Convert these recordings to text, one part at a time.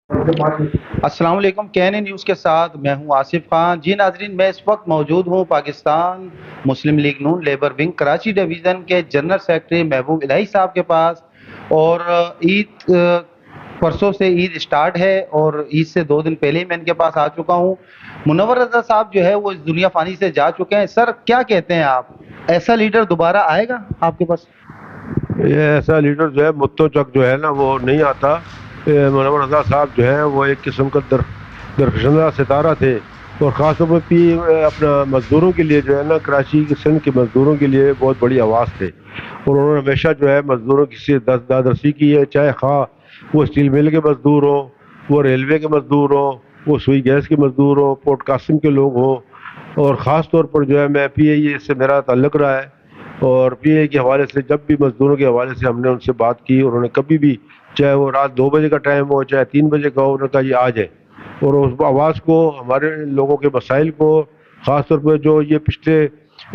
السلام علیکم، کے این ای نیوز کے ساتھ میں ہوں آصف خان۔ جی ناظرین، میں اس وقت موجود ہوں پاکستان مسلم لیگ نون لیبر ونگ کراچی ڈویژن کے جنرل سیکرٹری محبوب الہی صاحب کے پاس، اور عید پرسوں سے عید اسٹارٹ ہے اور عید سے 2 دن پہلے ہی میں ان کے پاس آ چکا ہوں۔ منور رضا صاحب جو ہے وہ اس دنیا فانی سے جا چکے ہیں۔ سر کیا کہتے ہیں آپ، ایسا لیڈر دوبارہ آئے گا آپ کے پاس؟ یہ ایسا لیڈر جو ہے متو چک جو ہے نا وہ نہیں آتا۔ منور رضا صاحب جو ہے وہ ایک قسم کا درخشندہ ستارہ تھے، اور خاص طور پہ اپنا مزدوروں کے لیے جو ہے نا کراچی کے سندھ کے مزدوروں کے لیے بہت بڑی آواز تھے، اور انہوں نے ہمیشہ جو ہے مزدوروں کی دادرسی کی ہے، چاہے خواہ وہ اسٹیل مل کے مزدور ہوں، وہ ریلوے کے مزدور ہوں، وہ سوئی گیس کے مزدور ہوں، پورٹ قاسم کے لوگ ہوں۔ اور خاص طور پر جو ہے میں پی اے سے میرا تعلق رہا ہے، اور پی اے کے حوالے سے جب بھی مزدوروں کے حوالے سے ہم نے ان سے بات کی، انہوں نے کبھی بھی، چاہے وہ رات 2 بجے کا ٹائم ہو چاہے 3 بجے کا ہو، انہوں نے کہا یہ آ جائے، اور اس آواز کو، ہمارے لوگوں کے مسائل کو، خاص طور پہ جو یہ پچھلے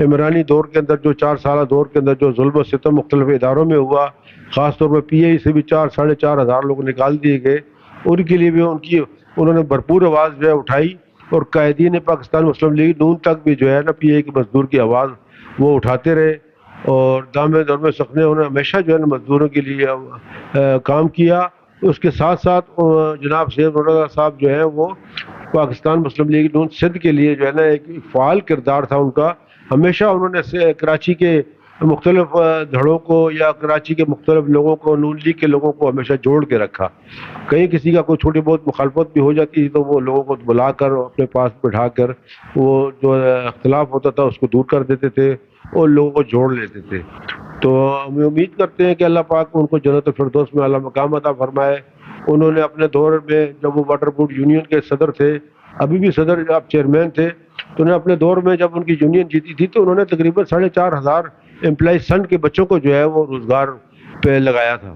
عمرانی دور کے اندر، جو 4 سالہ دور کے اندر جو ظلم و ستم مختلف اداروں میں ہوا، خاص طور پہ پی اے سے بھی 4 ساڑھے 4 ہزار لوگ نکال دیے گئے، ان کے لیے بھی انہوں نے بھرپور آواز جو ہے اٹھائی، اور قائدین پاکستان مسلم لیگ نون تک بھی جو ہے نا پی اے کے مزدور کی آواز وہ اٹھاتے رہے، اور دامے دور میں سخنے انہوں نے ہمیشہ جو ہے نا مزدوروں کے لیے کام کیا۔ اس کے ساتھ ساتھ جناب سید مرتضیٰ صاحب جو ہیں وہ پاکستان مسلم لیگ نون سندھ کے لیے جو ہے نا ایک فعال کردار تھا ان کا۔ ہمیشہ انہوں نے کراچی کے مختلف دھڑوں کو یا کراچی کے مختلف لوگوں کو، نون لیگ کے لوگوں کو ہمیشہ جوڑ کے رکھا۔ کہیں کسی کا کوئی چھوٹی بہت مخالفت بھی ہو جاتی تھی تو وہ لوگوں کو بلا کر اپنے پاس بٹھا کر وہ جو اختلاف ہوتا تھا اس کو دور کر دیتے تھے اور لوگوں کو جوڑ لیتے تھے۔ تو ہم امید کرتے ہیں کہ اللہ پاک ان کو جنت الفردوس میں اعلیٰ مقام عطا فرمائے۔ انہوں نے اپنے دور میں جب وہ واٹر بورڈ یونین کے صدر تھے، ابھی بھی صدر آپ چیئرمین تھے، تو انہیں اپنے دور میں جب ان کی یونین جیتی تھی تو انہوں نے تقریباً 4,500 امپلائی سنڈ کے بچوں کو جو ہے وہ روزگار پہ لگایا تھا۔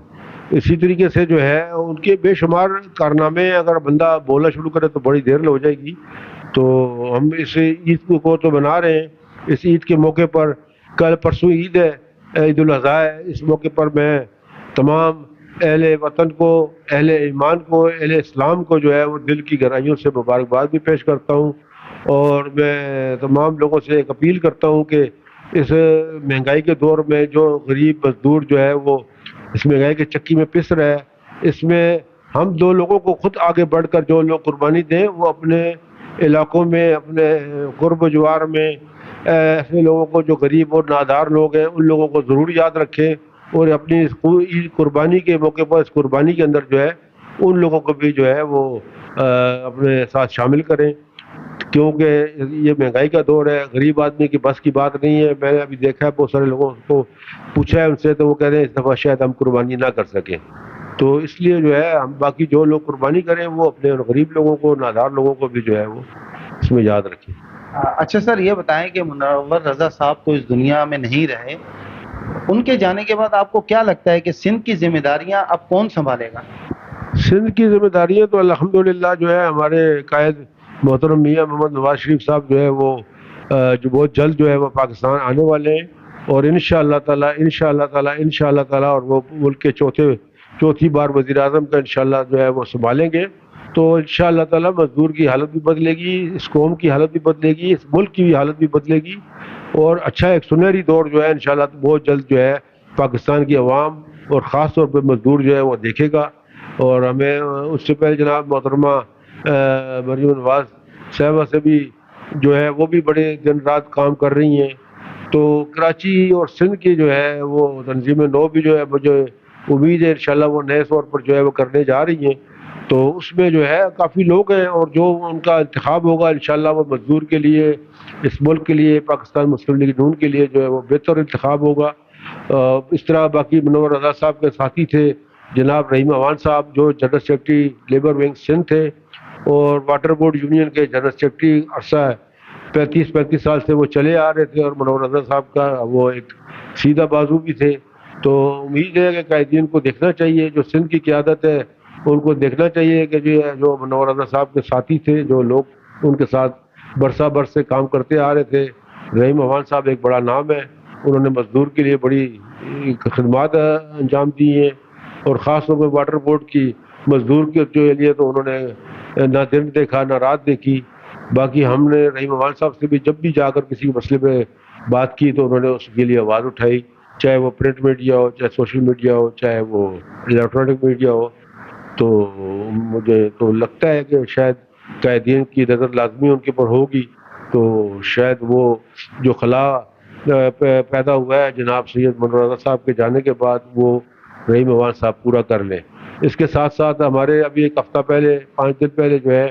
اسی طریقے سے جو ہے ان کے بے شمار کارنامے، اگر بندہ بولنا شروع کرے تو بڑی دیر ہو جائے گی۔ تو ہم اس عید کو تو بنا رہے ہیں، اس عید کے موقع پر، کل پرسوں عید ہے، عید الاضحیٰ ہے، اس موقع پر میں تمام اہل وطن کو، اہل ایمان کو، اہل اسلام کو جو ہے وہ دل کی گہرائیوں سے مبارکباد بھی پیش کرتا ہوں، اور میں تمام لوگوں سے ایک اپیل کرتا ہوں کہ اس مہنگائی کے دور میں جو غریب مزدور جو ہے وہ اس مہنگائی کے چکی میں پس رہا ہے، اس میں ہم دو لوگوں کو خود آگے بڑھ کر جو لوگ قربانی دیں، وہ اپنے علاقوں میں، اپنے قرب و جوار میں ایسے لوگوں کو جو غریب اور نادار لوگ ہیں ان لوگوں کو ضرور یاد رکھیں، اور اپنی اس قربانی کے موقع پر، اس قربانی کے اندر جو ہے ان لوگوں کو بھی جو ہے وہ اپنے ساتھ شامل کریں، کیونکہ یہ مہنگائی کا دور ہے، غریب آدمی کی بس کی بات نہیں ہے۔ میں نے ابھی دیکھا ہے بہت سارے لوگوں کو پوچھا ہے ان سے، تو وہ کہہ رہے ہیں اس دفعہ شاید ہم قربانی نہ کر سکیں۔ تو اس لیے جو ہے ہم باقی جو لوگ قربانی کریں وہ اپنے غریب لوگوں کو، نادار لوگوں کو بھی جو ہے وہ اس میں یاد رکھیں۔ اچھا سر، یہ بتائیں کہ منور رضا صاحب تو اس دنیا میں نہیں رہے، ان کے جانے کے بعد آپ کو کیا لگتا ہے کہ سندھ کی ذمہ داریاں اب کون سنبھالے گا؟ سندھ کی ذمہ داریاں تو الحمدللہ جو ہے ہمارے قائد محترم میاں محمد نواز شریف صاحب جو ہے وہ جو بہت جلد جو ہے وہ پاکستان آنے والے ہیں، اور انشاءاللہ تعالیٰ اور وہ ملک کے چوتھی بار وزیر اعظم کا انشاءاللہ جو ہے وہ سنبھالیں گے، تو انشاءاللہ تعالیٰ مزدور کی حالت بھی بدلے گی، اس قوم کی حالت بھی بدلے گی، اس ملک کی بھی حالت بھی بدلے گی، اور اچھا ایک سنہری دور جو ہے انشاءاللہ بہت جلد جو ہے پاکستان کی عوام اور خاص طور پہ مزدور جو ہے وہ دیکھے گا۔ اور ہمیں اس سے پہلے جناب محترمہ مریم نواز صاحبہ سے بھی جو ہے وہ بھی بڑے دن رات کام کر رہی ہیں، تو کراچی اور سندھ کی جو ہے وہ تنظیم نو بھی جو ہے مجھے امید ہے انشاءاللہ وہ نئے طور پر جو ہے وہ کرنے جا رہی ہیں، تو اس میں جو ہے کافی لوگ ہیں، اور جو ان کا انتخاب ہوگا انشاءاللہ وہ مزدور کے لیے، اس ملک کے لیے، پاکستان مسلم لیگ نون کے لیے جو ہے وہ بہتر انتخاب ہوگا۔ اس طرح باقی منور رضا صاحب کے ساتھی تھے جناب رحیم اوان صاحب، جو general secretary labour wing Sindh تھے، اور واٹر بورڈ یونین کے جنرل سیکرٹری عرصہ 35 سال سے وہ چلے آ رہے تھے، اور منور رضا صاحب کا وہ ایک سیدھا بازو بھی تھے۔ تو امید ہے کہ قائدین کو دیکھنا چاہیے، جو سندھ کی قیادت ہے ان کو دیکھنا چاہیے کہ جو منور رضا صاحب کے ساتھی تھے، جو لوگ ان کے ساتھ برسہ برس سے کام کرتے آ رہے تھے، رحیم اوان صاحب ایک بڑا نام ہے، انہوں نے مزدور کے لیے بڑی خدمات انجام دی ہیں، اور خاص طور پہ واٹر بورڈ کی مزدور کے لیے تو انہوں نے نہ دن دیکھا نہ رات دیکھی. باقی ہم نے رحیم امان صاحب سے بھی جب بھی جا کر کسی مسئلے پہ بات کی تو انہوں نے اس کے لیے آواز اٹھائی, چاہے وہ پرنٹ میڈیا ہو, چاہے سوشل میڈیا ہو, چاہے وہ الیکٹرانک میڈیا ہو. تو مجھے تو لگتا ہے کہ شاید قائدین کی نظر لازمی ان کے اوپر ہوگی, تو شاید وہ جو خلا پیدا ہوا ہے جناب سید منور رضا صاحب کے جانے کے بعد وہ رحیم امان صاحب پورا کر لیں. اس کے ساتھ ساتھ ہمارے ابھی ایک ہفتہ پہلے 5 دن پہلے جو ہے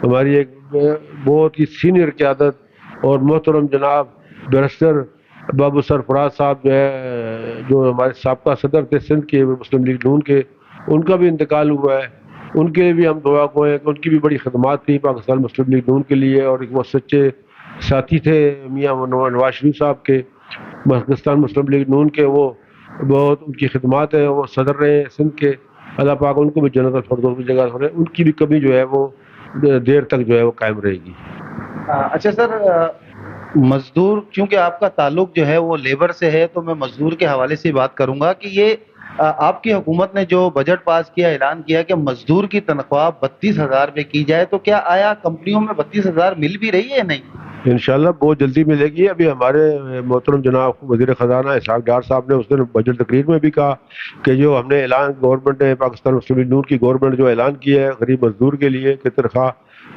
ہماری ایک بہت ہی سینئر قیادت اور محترم جناب بیرسٹر بابو سرفراز صاحب جو ہمارے سابقہ صدر تھے سندھ کے مسلم لیگ نون کے, ان کا بھی انتقال ہوا ہے. ان کے لیے بھی ہم دعا کو ہیں کہ ان کی بھی بڑی خدمات تھی پاکستان مسلم لیگ نون کے لیے, اور ایک وہ سچے ساتھی تھے میاں نواز شریف صاحب کے پاکستان مسلم لیگ نون کے. وہ بہت ان کی خدمات ہیں, وہ صدر رہے ہیں سندھ کے, اللہ پاک ان کو بھی جنت الفردوس کی جگہ ہو رہے, ان کی بھی کمی جو ہے وہ دیر تک جو ہے وہ قائم رہے گی. اچھا سر, مزدور چونکہ آپ کا تعلق جو ہے وہ لیبر سے ہے, تو میں مزدور کے حوالے سے بات کروں گا کہ یہ آپ کی حکومت نے جو بجٹ پاس کیا, اعلان کیا کہ مزدور کی تنخواہ 32,000 پہ کی جائے, تو کیا آیا کمپنیوں میں 32,000 مل بھی رہی ہے یا نہیں؟ انشاءاللہ بہت جلدی ملے گی. ابھی ہمارے محترم جناب وزیر خزانہ اسحاق ڈار صاحب نے اس دن بجٹ تقریر میں بھی کہا کہ جو ہم نے اعلان گورنمنٹ نے پاکستان مسلم لیگ نون کی گورنمنٹ جو اعلان کیا ہے غریب مزدور کے لیے کہ تنخواہ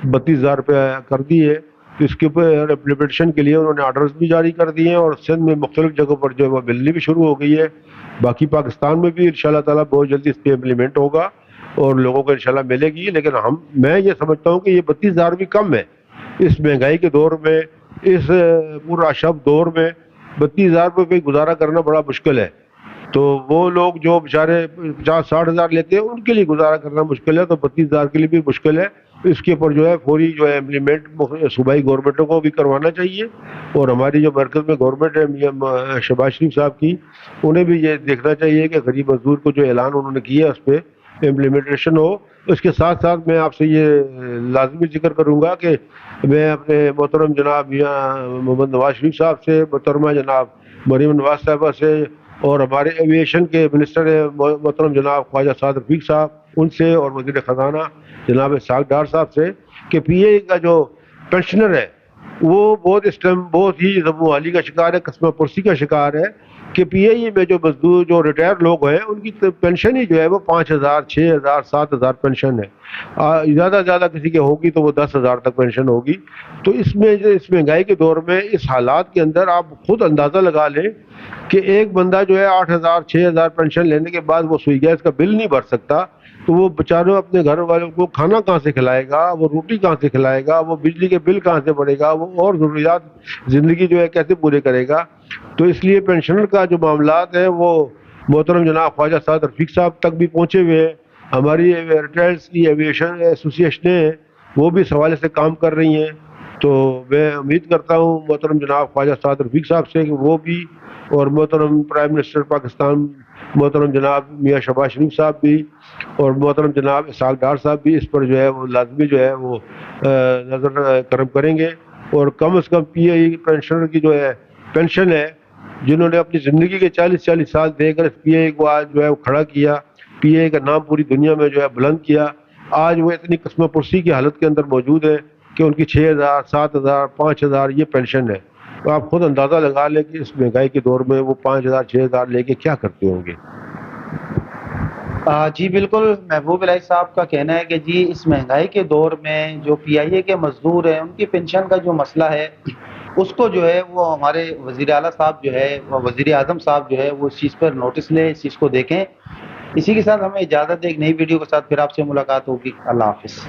32,000 روپے کر دی ہے, تو اس کے اوپر امپلیمنٹیشن کے لیے انہوں نے آرڈرز بھی جاری کر دیے ہیں, اور سندھ میں مختلف جگہوں پر جو ہے وہ ملنی بھی شروع ہو گئی ہے. باقی پاکستان میں بھی انشاءاللہ تعالیٰ بہت جلدی اس پہ امپلیمنٹ ہوگا اور لوگوں کو انشاءاللہ ملے گی. لیکن میں یہ سمجھتا ہوں کہ یہ 32,000 بھی کم ہے اس مہنگائی کے دور میں, اس پورا شب دور میں 32,000 روپے پہ گزارا کرنا بڑا مشکل ہے. تو وہ لوگ جو بیچارے 50-60 ہزار لیتے ہیں ان کے لیے گزارا کرنا مشکل ہے, تو 32,000 کے لیے بھی مشکل ہے. اس کے اوپر جو ہے فوری جو ہے امپلیمنٹ صوبائی گورنمنٹوں کو بھی کروانا چاہیے, اور ہماری جو مرکز میں گورنمنٹ ہے میاں شہباز شریف صاحب کی, انہیں بھی یہ دیکھنا چاہیے کہ غریب مزدور کو جو اعلان انہوں نے کیا اس پہ امپلیمنٹیشن ہو. اس کے ساتھ ساتھ میں آپ سے یہ لازمی ذکر کروں گا کہ میں اپنے محترم جناب میاں محمد نواز شریف صاحب سے, محترمہ جناب مریم نواز صاحبہ سے, اور ہمارے ایویشن کے منسٹر محترم جناب خواجہ سعد رفیق صاحب ان سے, اور وزیر خزانہ جناب اسحاق ڈار صاحب سے کہ پی اے کا جو پینشنر ہے وہ بہت اس ٹائم بہت ہی ضبو حالی کا شکار ہے, قسمہ پرسی کا شکار ہے. کہ پی اے میں جو مزدور جو ریٹائر لوگ ہیں ان کی پینشن ہی جو ہے وہ 5,000 6,000 7,000 پینشن ہے. زیادہ سے زیادہ کسی کی ہوگی تو وہ 10,000 تک پینشن ہوگی. تو اس میں اس مہنگائی کے دور میں اس حالات کے اندر آپ خود اندازہ لگا لیں کہ ایک بندہ جو ہے 8,000 6,000 پینشن لینے کے بعد وہ سوئی گیس کا بل نہیں بھر سکتا, تو وہ بیچاروں اپنے گھر والوں کو کھانا کہاں سے کھلائے گا, وہ روٹی کہاں سے کھلائے گا, وہ بجلی کے بل کہاں سے بھرے گا, وہ اور ضروریات زندگی جو ہے کیسے پورے کرے گا. تو اس لیے پینشنر کا جو معاملات ہیں وہ محترم جناب خواجہ سعد رفیق صاحب تک بھی پہنچے ہوئے ہیں. ہماری ریٹائرز کی ایویشن ایسوسیشنیں ہیں وہ بھی اس حوالے سے کام کر رہی ہیں. تو میں امید کرتا ہوں محترم جناب خواجہ سعد رفیق صاحب سے کہ وہ بھی, اور محترم پرائم منسٹر پاکستان محترم جناب میاں شہباز شریف صاحب بھی, اور محترم جناب اسحاق ڈار صاحب بھی اس پر جو ہے وہ لازمی جو ہے وہ نظر کرم کریں گے. اور کم از کم پی اے پینشنر کی جو ہے پینشن ہے, جنہوں نے اپنی زندگی کے 40 سال دے کر اس پی اے کو آج جو ہے وہ کھڑا کیا, پی اے کا نام پوری دنیا میں جو ہے بلند کیا, آج وہ اتنی قسمہ پرسی کی حالت کے اندر موجود ہے کہ ان کی 6,000 7,000 5,000 یہ پینشن ہے. تو آپ خود اندازہ لگا لیں کہ اس مہنگائی کے دور میں وہ 5,000 6,000 لے کے کیا کرتے ہوں گے. جی بالکل, محبوب الہی صاحب کا کہنا ہے کہ جی اس مہنگائی کے دور میں جو پی آئی اے کے مزدور ہیں ان کی پینشن کا جو مسئلہ ہے اس کو جو ہے وہ ہمارے وزیر اعلیٰ صاحب جو ہے وزیر اعظم صاحب جو ہے وہ اس چیز پر نوٹس لیں, اس چیز کو دیکھیں. اسی کے ساتھ ہمیں اجازت ہے, ایک نئی ویڈیو کے ساتھ پھر آپ سے ملاقات ہوگی. اللہ حافظ.